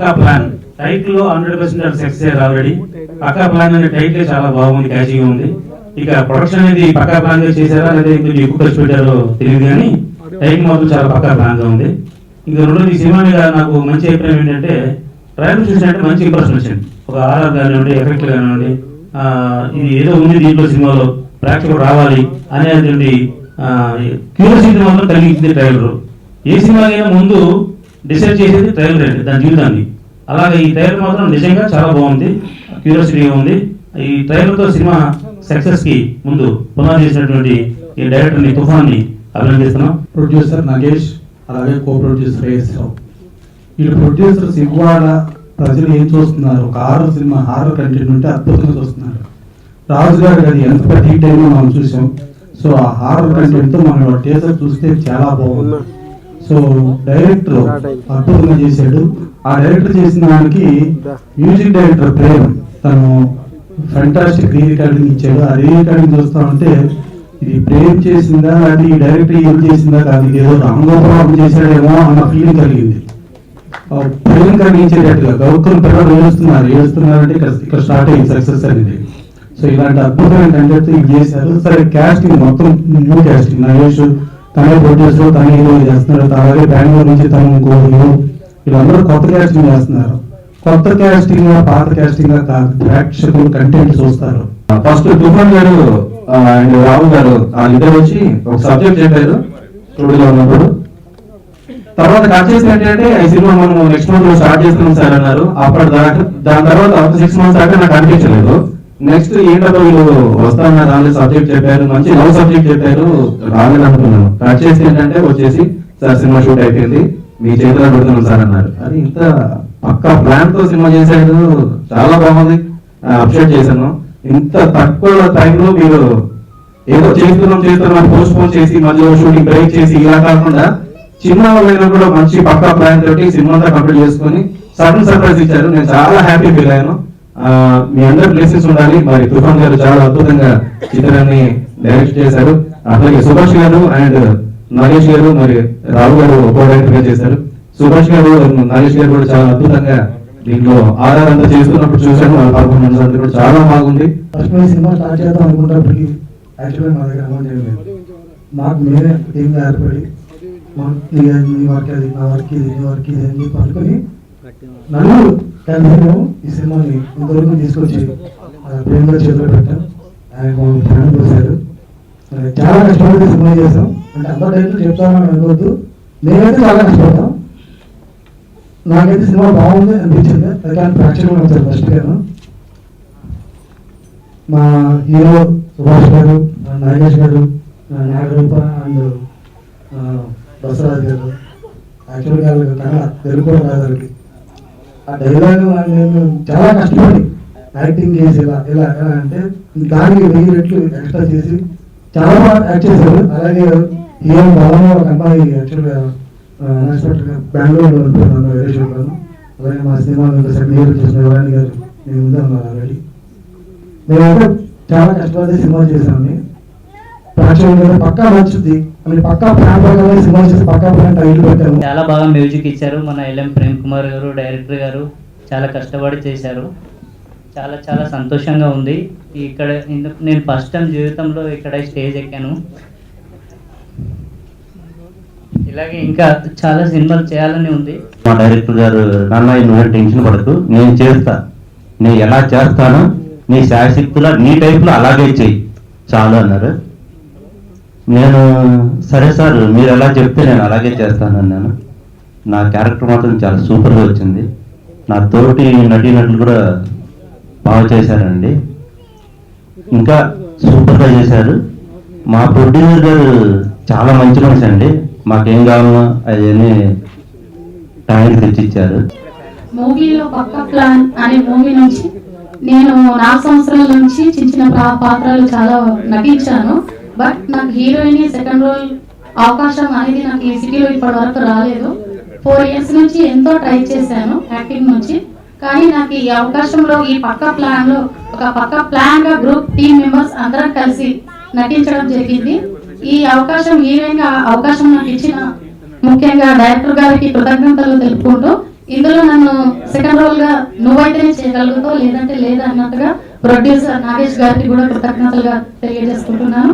పక్కా plan title లో 100% success అయ్యారు already. పక్కా plan అనే టైటిల్ చాలా బాగుంది, క్యాచీగా ఉంది. ఇక ప్రొడక్షన్ అనేది పక్కా ప్లాన్ గా చేశారా లేదా కొంచెం ఎక్కువ ఖర్చు పెట్టారో తెలియదు, కానీ టైటిల్ మాత్రం చాలా పక్కా ప్లాన్ గా ఉంది. ఇంకా రెండోది ఈ సినిమా మీద నాకు మంచి అభిప్రాయం ఏంటంటే ట్రైలర్ చూసినట్టే మంచి ఇంప్రెషన్ వచ్చింది. ఒక ఆర్ఆర్ కానివ్వండి, ఎఫెక్ట్ కానివ్వండి, ఇది ఏదో ఉంది దీంట్లో సినిమాలో ప్రేక్షకులు రావాలి అనేటువంటి క్యూరియాసిటీ మాత్రం కలిగించింది ట్రైలర్. ఏ సినిమాకైనా ముందు డిసైడ్ చేసేది ట్రైలర్ అండి, దాని జీవితాన్ని. అలాగే ఈ ట్రైలర్ మాత్రం నిజంగా చాలా బాగుంది, క్యూరియాసిటీగా ఉంది. ఈ ట్రైలర్తో సినిమా సక్సెస్కి ముందు పునాది చేసినటువంటి ఈ డైరెక్టర్ని తుఫాన్ని అభినందిస్తున్నాం. ప్రొడ్యూసర్ నగేష్, అలాగే కో ప్రొడ్యూసర్ ఏఎస్రావు. వీళ్ళు ప్రొడ్యూసర్స్ ఇవాళ ప్రజలు ఏం చూస్తున్నారు, ఒక హారర్ సినిమా, హారర్ కంటెంట్ ఉంటే అద్భుతంగా చూస్తున్నారు. రాజు గారు అది ఎంత పెద్ద హిట్ అయిందో మనం చూసాం. సో ఆ హారర్ కంటెంట్తో మనం టీజర్ చూస్తే చాలా బాగుంది. సో డైరెక్టర్ అద్భుతంగా చేశాడు. ఆ డైరెక్టర్ చేసిన దానికి మ్యూజిక్ డైరెక్టర్ ప్రేమ్ తను ఫెంటాస్టిక్ రీ రికార్డింగ్ ఇచ్చాడు. ఆ రీ రికార్డింగ్ చూస్తా ఉంటే ఇది ప్రేమ్ చేసిందా అది డైరెక్టర్ ఏం చేసిందా కాదు, ఏదో రామగోపాలం చేశాడేమో అన్న ఫీలింగ్ కలిగింది. ప్రేమ్ కలిగించేటట్టుగా గౌతమ్ పిల్లలు ఏడుస్తున్నారంటే ఇక్కడ స్టార్ట్ అయింది సక్సెస్ అనేది. సో ఇలాంటి అద్భుతమైన కంటెంట్ ఇది చేశారు. సరే క్యాస్టింగ్ మొత్తం న్యూ క్యాస్టింగ్, నగేష్ తనే ప్రొడ్యూసర్, తనే హీరో చేస్తున్నాడు. అలాగే బెంగళూరు నుంచి తను ఇంకో హీరో, వీళ్ళందరూ కొత్త క్యాస్టింగ్ చేస్తున్నారు. కొత్త క్యాస్టింగ్ పాత క్యాస్టింగ్ కాదు, ప్రేక్షకులు కంటెంట్ చూస్తారు. ఫస్ట్ తుఫాన్ గారు అండ్ రావు గారు ఇద్దరు వచ్చి ఒక సబ్జెక్ట్ చెప్పారు స్టూడియోలో ఉన్నప్పుడు. తర్వాత కట్ చేసి ఏంటంటే ఈ సినిమా మనం నెక్స్ట్ మంత్ లో స్టార్ట్ చేస్తున్నాం సార్ అన్నారు. అప్పటి దాని తర్వాత 6 months దాకా నాకు అనిపించలేదు. నెక్స్ట్ ఏంటో వీళ్ళు వస్తామన్నారు, దానిలో సబ్జెక్ట్ చెప్పారు, మంచి లవ్ సబ్జెక్ట్ చెప్పారు, రాలేదు అనుకున్నాను. కట్ చేసి ఏంటంటే వచ్చేసి సార్ సినిమా షూట్ అయిపోయింది, మీ చేతిలో పెడుతున్నాం సార్ అన్నారు. అది ఇంత పక్కా ప్లాన్ తో సినిమా చేశాడు, చాలా బాగుంది, అప్డేట్ చేశాను. ఇంత తక్కువ టైంలో మీరు ఏదో చేస్తున్నాం పోస్ట్ పోన్ చేసి మధ్యలో షూటింగ్ బ్రేక్ చేసి ఇలా కాకుండా చిన్న వాళ్ళైనా కూడా మంచి పక్కా ప్లాన్ తోటి సినిమా అంతా కంప్లీట్ చేసుకుని సడన్ సర్ప్రైజ్ ఇచ్చారు. నేను చాలా హ్యాపీ ఫీల్ అయ్యాను. మీ అందరి బ్లెస్సింగ్స్ ఉండాలి. మరి తుఫాన్ గారు చాలా అద్భుతంగా చిత్రాన్ని డైరెక్ట్ చేశారు. అలాగే సుభాష్ గారు అండ్ నగేష్ గారు మరి రావు గారు కో డైరెక్టర్ గా చేశారు. సుభాష్ గారు నగేష్ గారు కూడా చాలా అద్భుతంగా దీంట్లో ఆర్ఆర్ అంతా చేస్తున్నప్పుడు చూశాను. వాళ్ళ పర్ఫార్మెన్స్ అంతా కూడా చాలా బాగుంది. ఫస్ట్ సినిమా స్టార్ట్ చేద్దాం అనుకున్నప్పటికీ యాక్చువల్గా మా దగ్గర అమౌంట్ ఏం లేదు. మాకు మేమే టీమ్గా ఏర్పడి నీ వర్క్ అది, నా వర్క్ ఇది, నీ వర్క్ ఇది అని చెప్పి అనుకుని నలుగురు కలిసి ఈ సినిమాని ఇంతవరకు తీసుకొచ్చి ప్రేమగా చేతులు పెట్టాం. ఆయన ప్రాణం పోసారు. చాలా కష్టపడి సినిమా చేసాం. అంటే అందరూ డైరెక్టర్ చెప్తామని అనుకోవద్దు, మేమైతే చాలా కష్టపడతాం. నాకైతే సినిమా బాగుంది అనిపించింది. కానీ ప్రేక్షకులు వచ్చారు ఫస్ట్ గాను. మా హీరో సుభాష్ గారు, నాగేష్ గారు, నాగరూప అండ్ బసరాజ్ గారు. యాక్చువల్గా తెలుగు కూడా రాదు వాళ్ళకి. ఆ డైలాగ్ నేను చాలా కష్టపడి యాక్టింగ్ చేసి ఇలా ఎలా ఎలా అంటే దానికి 1000 రెట్లు ఎక్స్ట్రా చేసి చాలా బాగా యాక్ట్ చేశారు. అలాగే హీరో బలంగా ఒక అమ్మాయి యాక్చువల్గా అన్ఎక్స్పెక్టెడ్గా బెంగళూరులో ఉంటున్నాను వేరేషన్లో. అలాగే మా సినిమాలో మీరు చేసిన ఎవరాని గారు నేను ముందే ఉన్నారు ఆల్రెడీ. మేమైతే చాలా కష్టపడి సినిమా చేసామని ప్రేక్షకులు పక్కా నచ్చుద్ది అని పక్కా ప్లాన్ సినిమా చేసి పక్కా ప్లాన్ టైటిల్ పెట్టాము. చాలా బాగా మ్యూజిక్ ఇచ్చారు మన ఎల్ఎం ప్రేమ్ కుమార్ గారు, డైరెక్టర్ గారు చాలా కష్టపడి చేశారు. చాలా చాలా సంతోషంగా ఉంది. ఇక్కడ నేను ఫస్ట్ టైం జీవితంలో ఇక్కడ స్టేజ్ ఎక్కాను. ఇలాగే ఇంకా చాలా సినిమాలు చేయాలని ఉంది. మా డైరెక్టర్ గారు నాన్న నువ్వు టెన్షన్ పడకు, నేను చేస్తా, నేను ఎలా చేస్తానో నీ శాశక్తులా నీ టైప్లో అలాగే చెయ్యి చాలు అన్నారు. నేను సరే సార్ మీరు ఎలా చెప్తే నేను అలాగే చేస్తాను అన్నాను. నా క్యారెక్టర్ మాత్రం చాలా సూపర్గా వచ్చింది. నా తోటి నటీనటులు కూడా బాగా చేశారండి, ఇంకా సూపర్గా చేశారు. మా ప్రొడ్యూసర్ గారు చాలా మంచి మనిషి అండి. మాకేం కావాలో అవన్నీ టైంకి తెచ్చిచ్చారు. మూవీలో పక్కా ప్లాన్ అనే మూవీ నుంచి నేను 4 సంవత్సరాల నుంచి చిన్న చిన్న పాత్రలు చాలా నటించాను. బట్ నాకు హీరోయిన్ సెకండ్ రోల్ అవకాశం అనేది నాకు ఈ సిటీలో ఇప్పటి వరకు రాలేదు. 4 years నుంచి ఎంతో ట్రై చేశాను యాక్టింగ్ నుంచి. కానీ నాకు ఈ అవకాశంలో ఈ పక్కా ప్లాన్లో ఒక పక్కా ప్లాన్గా గ్రూప్ టీమ్ మెంబర్స్ అందరం కలిసి నటించడం జరిగింది. ఈ అవకాశం హీరోయిన్గా అవకాశం నాకు ఇచ్చిన ముఖ్యంగా డైరెక్టర్ గారికి కృతజ్ఞతలు తెలుపుకుంటూ ఇందులో నన్ను సెకండ్ రోల్ గా నువ్వైతేనే చేయగలుగుతావు లేదంటే లేదా అన్నట్టుగా ప్రొడ్యూసర్ నాగేష్ గారికి కూడా కృతజ్ఞతలుగా తెలియజేసుకుంటున్నాను.